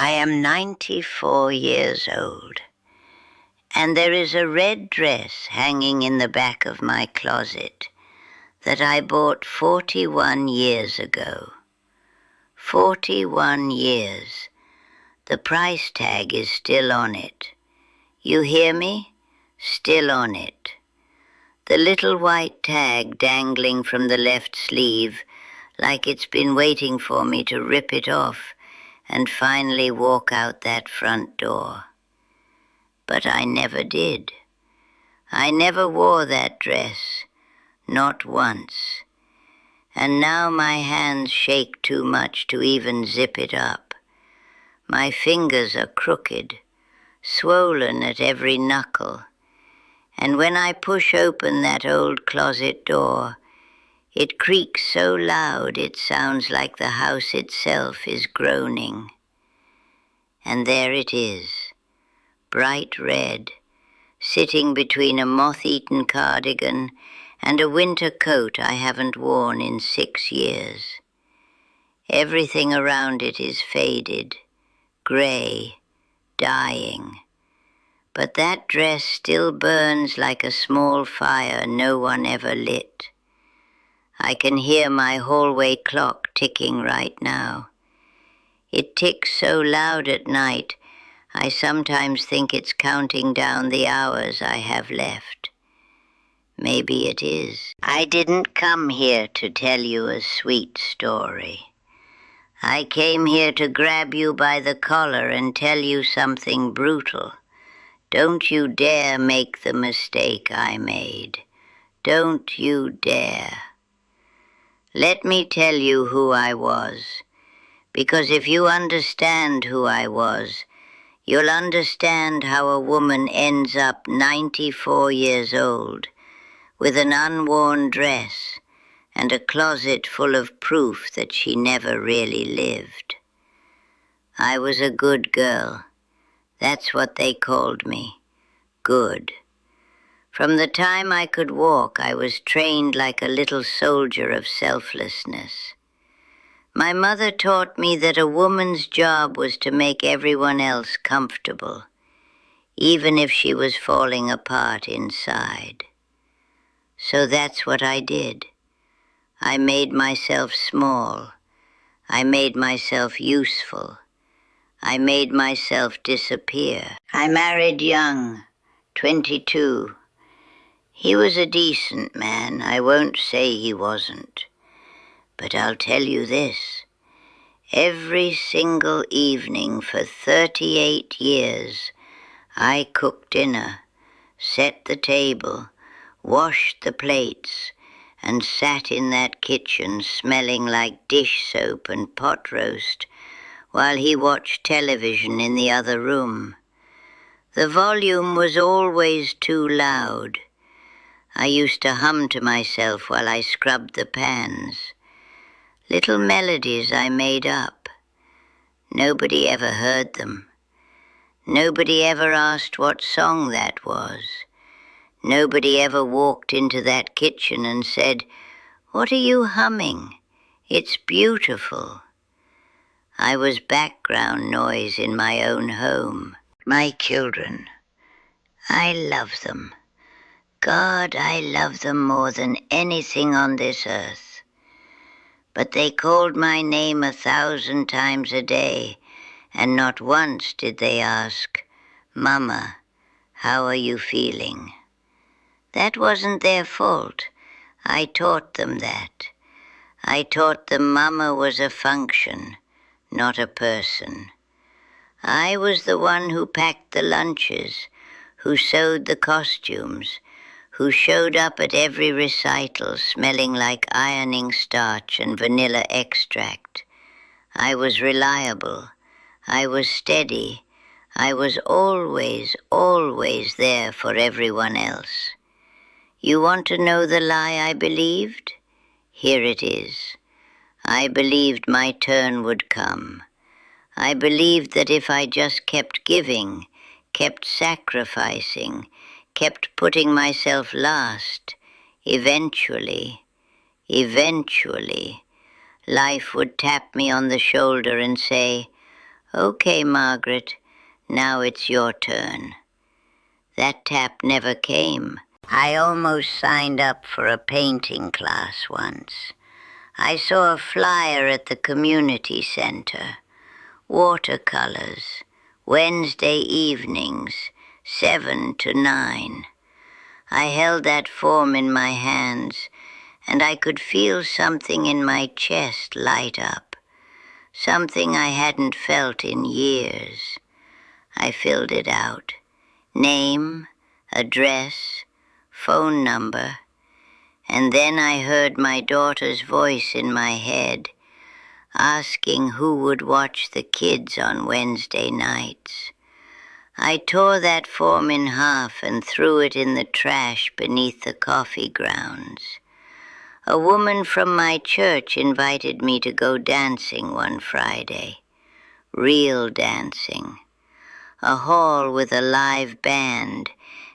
I am 94 years old, and there is a red dress hanging in the back of my closet that I bought 41 years ago. 41 years. The price tag is still on it. You hear me? Still on it. The little white tag dangling from the left sleeve, like it's been waiting for me to rip it off and finally walk out that front door. But I never did. I never wore that dress, not once. And now my hands shake too much to even zip it up. My fingers are crooked, swollen at every knuckle, and when I push open that old closet door, it creaks so loud it sounds like the house itself is groaning. And there it is, bright red, sitting between a moth-eaten cardigan and a winter coat I haven't worn in 6 years. Everything around it is faded, gray, dying. But that dress still burns like a small fire no one ever lit. I can hear my hallway clock ticking right now. It ticks so loud at night, I sometimes think it's counting down the hours I have left. Maybe it is. I didn't come here to tell you a sweet story. I came here to grab you by the collar and tell you something brutal. Don't you dare make the mistake I made. Don't you dare. Let me tell you who I was, because if you understand who I was, you'll understand how a woman ends up 94 years old with an unworn dress and a closet full of proof that she never really lived. I was a good girl. That's what they called me. Good. From the time I could walk, I was trained like a little soldier of selflessness. My mother taught me that a woman's job was to make everyone else comfortable, even if she was falling apart inside. So that's what I did. I made myself small. I made myself useful. I made myself disappear. I married young, 22. He was a decent man. I won't say he wasn't. But I'll tell you this. Every single evening for 38 years, I cooked dinner, set the table, washed the plates, and sat in that kitchen smelling like dish soap and pot roast while he watched television in the other room. The volume was always too loud. I used to hum to myself while I scrubbed the pans. Little melodies I made up. Nobody ever heard them. Nobody ever asked what song that was. Nobody ever walked into that kitchen and said, "What are you humming? It's beautiful." I was background noise in my own home. My children, I love them. God, I love them more than anything on this earth. But they called my name 1,000 times a day, and not once did they ask, "Mama, how are you feeling?" That wasn't their fault. I taught them that. I taught them Mama was a function, not a person. I was the one who packed the lunches, who sewed the costumes, who showed up at every recital smelling like ironing starch and vanilla extract. I was reliable. I was steady. I was always, always there for everyone else. You want to know the lie I believed? Here it is. I believed my turn would come. I believed that if I just kept giving, kept sacrificing, kept putting myself last, eventually, life would tap me on the shoulder and say, Okay, Margaret, now it's your turn. That tap never came. I almost signed up for a painting class once. I saw a flyer at the community center. Watercolors, Wednesday evenings, 7 to 9. I held that form in my hands, and I could feel something in my chest light up, something I hadn't felt in years. I filled it out. Name, address, phone number, and then I heard my daughter's voice in my head, asking who would watch the kids on Wednesday nights. I tore that form in half and threw it in the trash beneath the coffee grounds. A woman from my church invited me to go dancing one Friday. Real dancing. A hall with a live band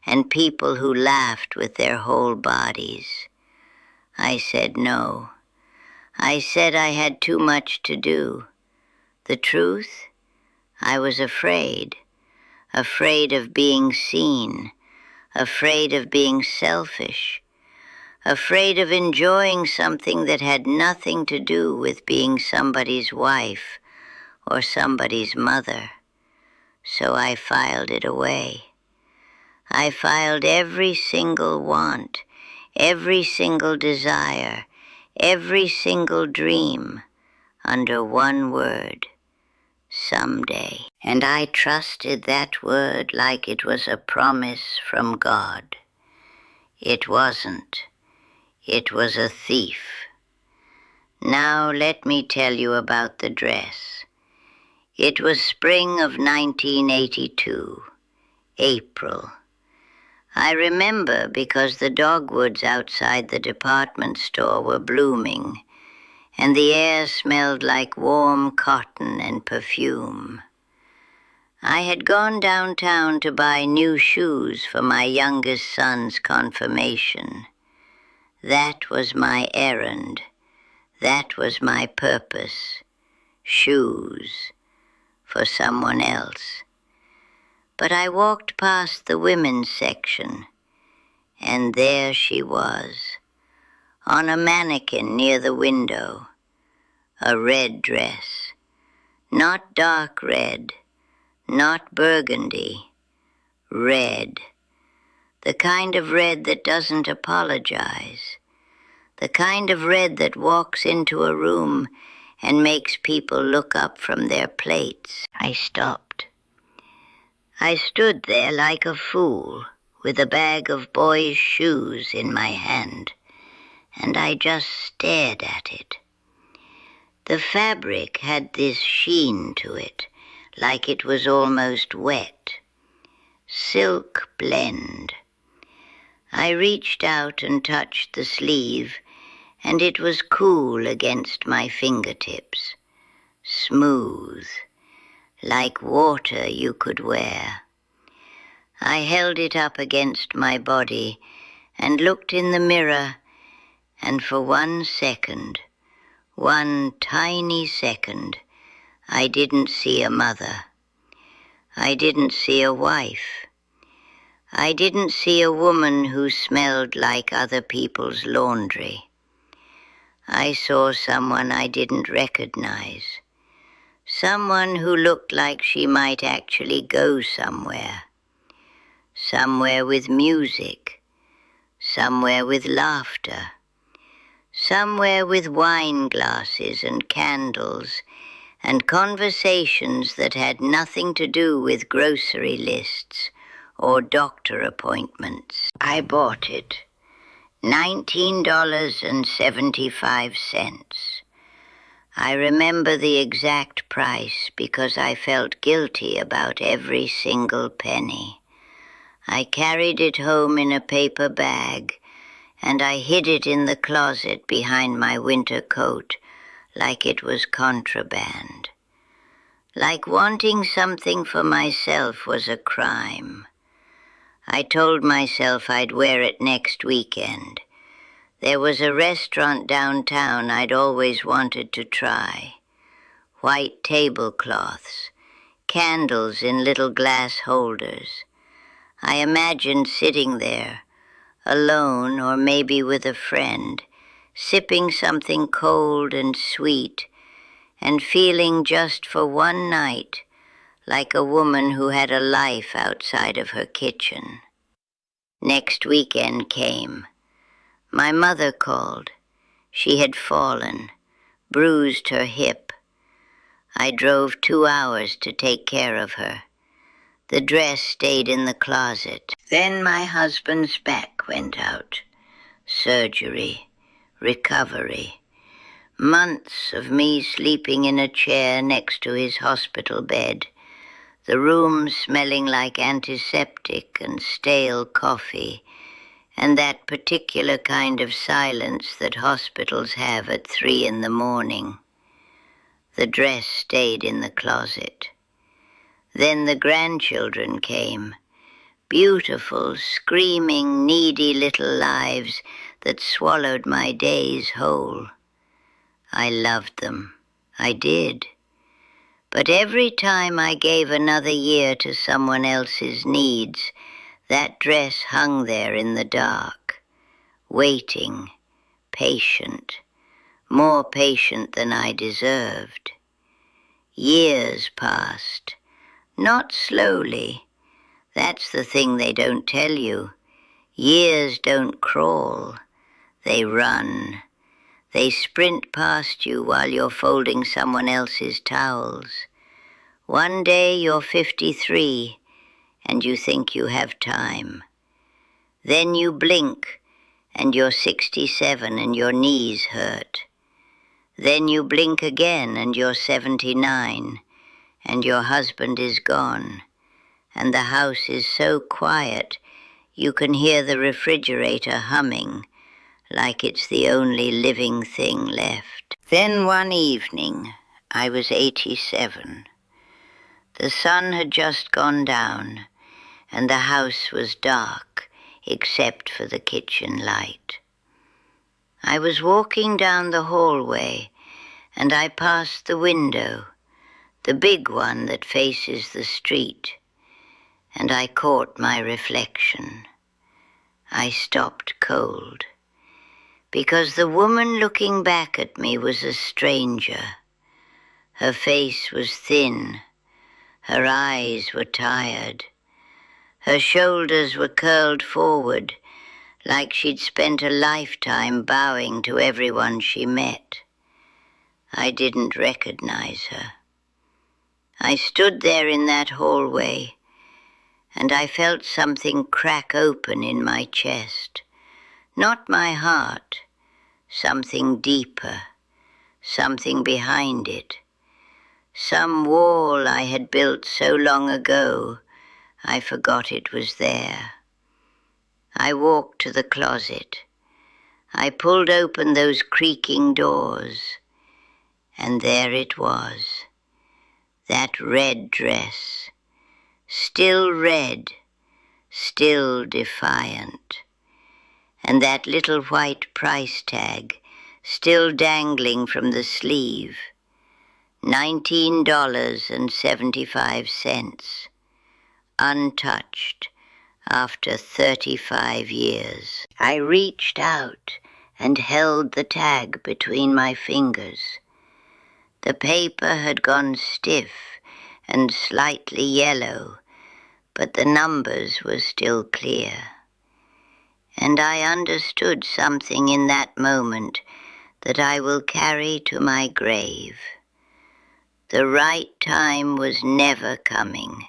and people who laughed with their whole bodies. I said no. I said I had too much to do. The truth? I was afraid. Afraid of being seen. Afraid of being selfish. Afraid of enjoying something that had nothing to do with being somebody's wife or somebody's mother. So I filed it away. I filed every single want, every single desire, every single dream under one word, someday. And I trusted that word like it was a promise from God. It wasn't. It was a thief. Now let me tell you about the dress. It was spring of 1982, April. I remember because the dogwoods outside the department store were blooming, and the air smelled like warm cotton and perfume. I had gone downtown to buy new shoes for my youngest son's confirmation. That was my errand. That was my purpose. Shoes. For someone else. But I walked past the women's section, and there she was, on a mannequin near the window, a red dress, not dark red, not burgundy, red, the kind of red that doesn't apologize, the kind of red that walks into a room and makes people look up from their plates. I stopped. I stood there like a fool, with a bag of boys' shoes in my hand, and I just stared at it. The fabric had this sheen to it, like it was almost wet. Silk blend. I reached out and touched the sleeve, and it was cool against my fingertips, smooth, like water you could wear. I held it up against my body and looked in the mirror, and for 1 second, one tiny second, I didn't see a mother. I didn't see a wife. I didn't see a woman who smelled like other people's laundry. I saw someone I didn't recognize. Someone who looked like she might actually go somewhere. Somewhere with music. Somewhere with laughter. Somewhere with wine glasses and candles and conversations that had nothing to do with grocery lists or doctor appointments. I bought it. $19.75. I remember the exact price because I felt guilty about every single penny. I carried it home in a paper bag, and I hid it in the closet behind my winter coat like it was contraband. Like wanting something for myself was a crime. I told myself I'd wear it next weekend. There was a restaurant downtown I'd always wanted to try. White tablecloths, candles in little glass holders. I imagined sitting there, alone or maybe with a friend, sipping something cold and sweet, and feeling just for one night like a woman who had a life outside of her kitchen. Next weekend came. My mother called. She had fallen, bruised her hip. I drove 2 hours to take care of her. The dress stayed in the closet. Then my husband's back went out. Surgery, recovery. Months of me sleeping in a chair next to his hospital bed, the room smelling like antiseptic and stale coffee, and that particular kind of silence that hospitals have at 3 in the morning. The dress stayed in the closet. Then the grandchildren came, beautiful, screaming, needy little lives that swallowed my days whole. I loved them. I did. But every time I gave another year to someone else's needs, that dress hung there in the dark, waiting, patient, more patient than I deserved. Years passed, not slowly. That's the thing they don't tell you. Years don't crawl, they run. They sprint past you while you're folding someone else's towels. One day you're 53 and you think you have time. Then you blink and you're 67 and your knees hurt. Then you blink again and you're 79 and your husband is gone and the house is so quiet you can hear the refrigerator humming like it's the only living thing left. Then one evening, I was 87. The sun had just gone down, and the house was dark, except for the kitchen light. I was walking down the hallway, and I passed the window, the big one that faces the street, and I caught my reflection. I stopped cold, because the woman looking back at me was a stranger. Her face was thin, her eyes were tired, her shoulders were curled forward like she'd spent a lifetime bowing to everyone she met. I didn't recognize her. I stood there in that hallway, and I felt something crack open in my chest. Not my heart, something deeper, something behind it. Some wall I had built so long ago, I forgot it was there. I walked to the closet. I pulled open those creaking doors, and there it was, that red dress, still red, still defiant, and that little white price tag still dangling from the sleeve, $19.75, untouched after 35 years. I reached out and held the tag between my fingers. The paper had gone stiff and slightly yellow, but the numbers were still clear. And I understood something in that moment that I will carry to my grave. The right time was never coming.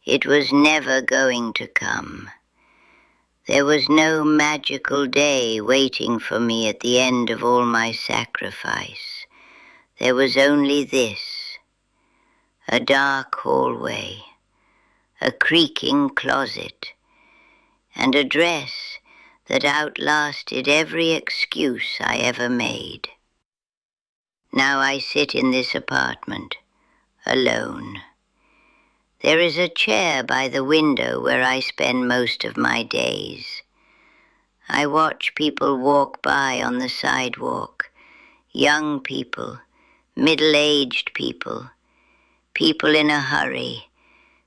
It was never going to come. There was no magical day waiting for me at the end of all my sacrifice. There was only this, a dark hallway, a creaking closet, and a dress that outlasted every excuse I ever made. Now I sit in this apartment, alone. There is a chair by the window where I spend most of my days. I watch people walk by on the sidewalk, young people, middle-aged people, people in a hurry,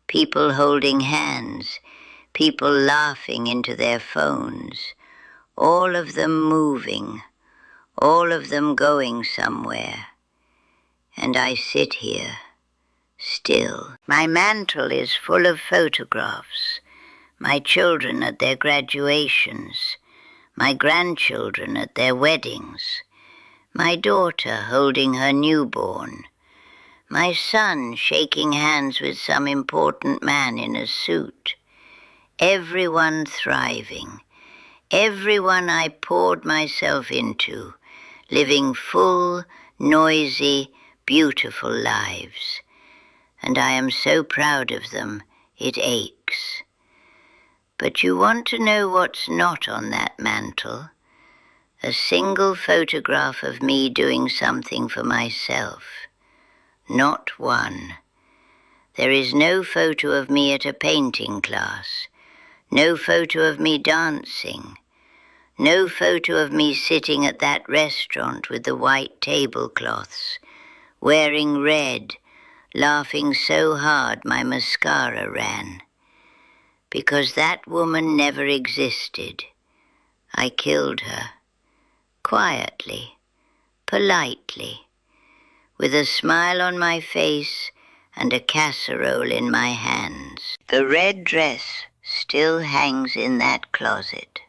people holding hands, people laughing into their phones, all of them moving, all of them going somewhere. And I sit here, still. My mantle is full of photographs, my children at their graduations, my grandchildren at their weddings, my daughter holding her newborn, my son shaking hands with some important man in a suit, everyone thriving, everyone I poured myself into, living full, noisy, beautiful lives. And I am so proud of them, it aches. But you want to know what's not on that mantle? A single photograph of me doing something for myself. Not one. There is no photo of me at a painting class, no photo of me dancing, no photo of me sitting at that restaurant with the white tablecloths, wearing red, laughing so hard my mascara ran. Because that woman never existed. I killed her, quietly, politely, with a smile on my face and a casserole in my hands. The red dress still hangs in that closet.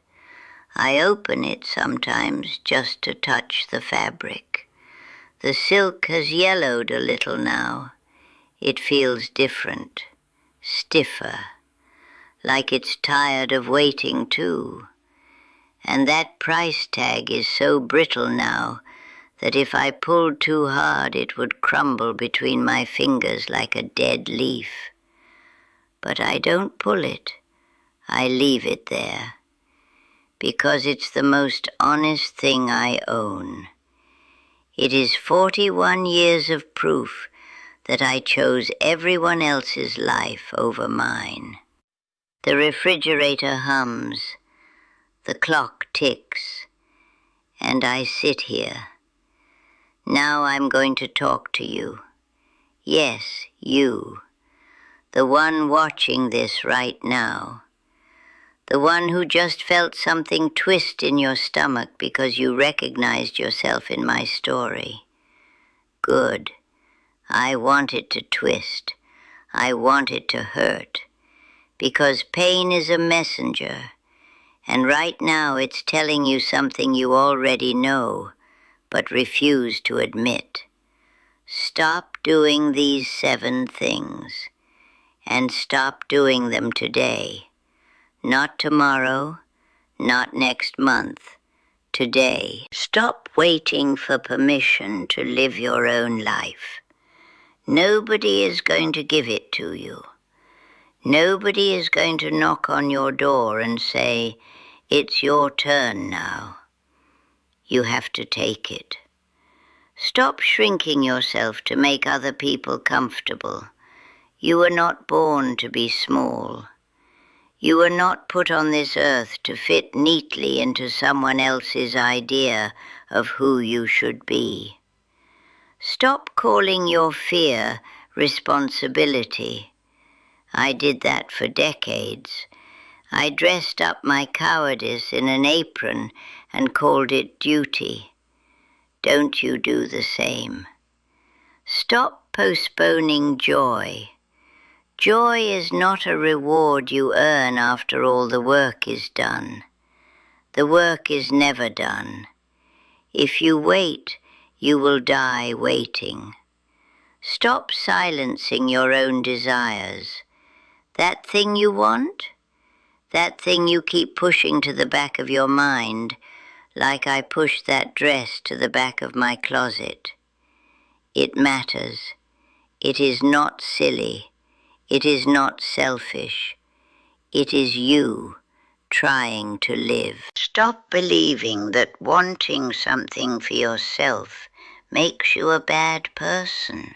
I open it sometimes just to touch the fabric. The silk has yellowed a little now. It feels different, stiffer, like it's tired of waiting too. And that price tag is so brittle now that if I pulled too hard it would crumble between my fingers like a dead leaf. But I don't pull it. I leave it there, because it's the most honest thing I own. It is 41 years of proof that I chose everyone else's life over mine. The refrigerator hums, the clock ticks, and I sit here. Now I'm going to talk to you. Yes, you. The one watching this right now. The one who just felt something twist in your stomach because you recognized yourself in my story. Good. I want it to twist. I want it to hurt. Because pain is a messenger, and right now it's telling you something you already know, but refuse to admit. Stop doing these 7 things, and stop doing them today. Not tomorrow, not next month, today. Stop waiting for permission to live your own life. Nobody is going to give it to you. Nobody is going to knock on your door and say, "It's your turn now." You have to take it. Stop shrinking yourself to make other people comfortable. You were not born to be small. You were not put on this earth to fit neatly into someone else's idea of who you should be. Stop calling your fear responsibility. I did that for decades. I dressed up my cowardice in an apron and called it duty. Don't you do the same. Stop postponing joy. Joy is not a reward you earn after all the work is done. The work is never done. If you wait, you will die waiting. Stop silencing your own desires. That thing you want, that thing you keep pushing to the back of your mind, like I pushed that dress to the back of my closet. It matters. It is not silly. It is not selfish. It is you trying to live. Stop believing that wanting something for yourself makes you a bad person.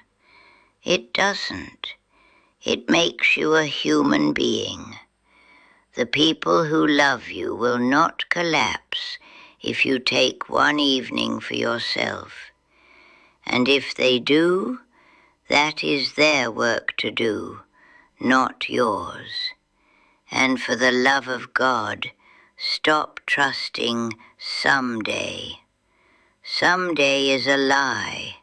It doesn't. It makes you a human being. The people who love you will not collapse if you take one evening for yourself. And if they do, That is their work to do, not yours. And for the love of God, stop trusting someday. Someday is a lie.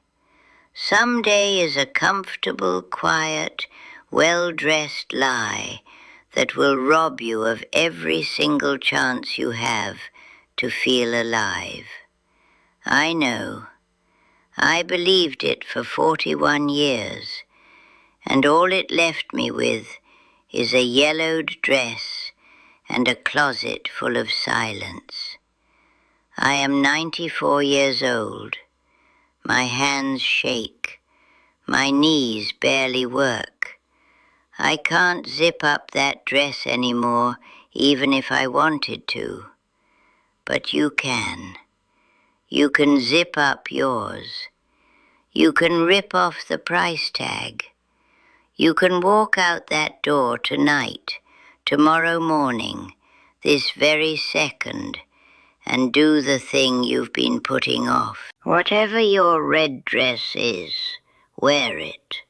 Someday is a comfortable, quiet, well-dressed lie that will rob you of every single chance you have to feel alive. I know. I believed it for 41 years, and all it left me with is a yellowed dress and a closet full of silence. I am 94 years old. My hands shake. My knees barely work. I can't zip up that dress anymore, even if I wanted to. But you can. You can zip up yours. You can rip off the price tag. You can walk out that door tonight, tomorrow morning, this very second, and do the thing you've been putting off. Whatever your red dress is, wear it.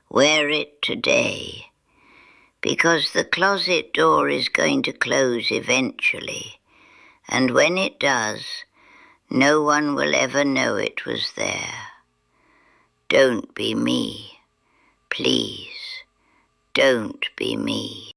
Wear it today. Because the closet door is going to close eventually, and when it does, no one will ever know it was there. Don't be me. Please, don't be me.